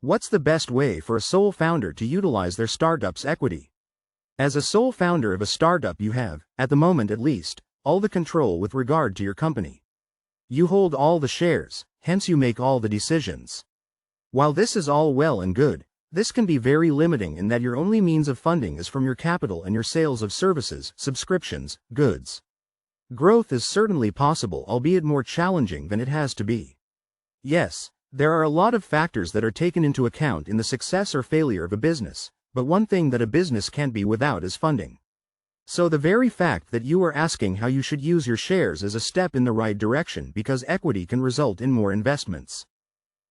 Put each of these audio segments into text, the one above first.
What's the best way for a sole founder to utilize their startup's equity? As a sole founder of a startup, you have, at the moment at least, all the control with regard to your company. You hold all the shares, hence you make all the decisions. While this is all well and good, this can be very limiting in that your only means of funding is from your capital and your sales of services, subscriptions, goods. Growth is certainly possible, albeit more challenging than it has to be. Yes, there are a lot of factors that are taken into account in the success or failure of a business, but one thing that a business can't be without is funding. So the very fact that you are asking how you should use your shares is a step in the right direction, because equity can result in more investments.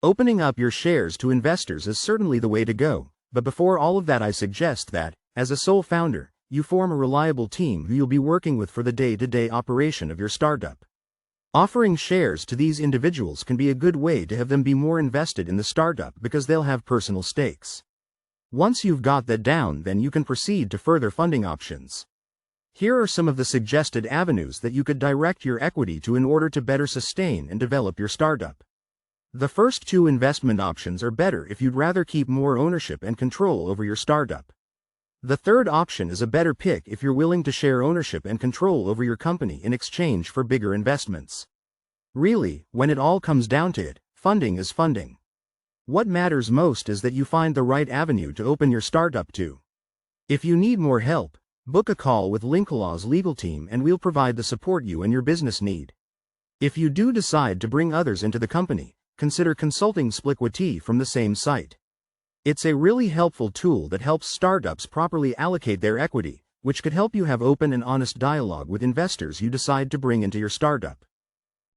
Opening up your shares to investors is certainly the way to go, but before all of that I suggest that, as a sole founder, you form a reliable team who you'll be working with for the day-to-day operation of your startup. Offering shares to these individuals can be a good way to have them be more invested in the startup because they'll have personal stakes. Once you've got that down, then you can proceed to further funding options. Here are some of the suggested avenues that you could direct your equity to in order to better sustain and develop your startup. The first two investment options are better if you'd rather keep more ownership and control over your startup. The third option is a better pick if you're willing to share ownership and control over your company in exchange for bigger investments. Really, when it all comes down to it, funding is funding. What matters most is that you find the right avenue to open your startup to. If you need more help, book a call with Linklaw's legal team and we'll provide the support you and your business need. If you do decide to bring others into the company, consider consulting Spliquity from the same site. It's a really helpful tool that helps startups properly allocate their equity, which could help you have open and honest dialogue with investors you decide to bring into your startup.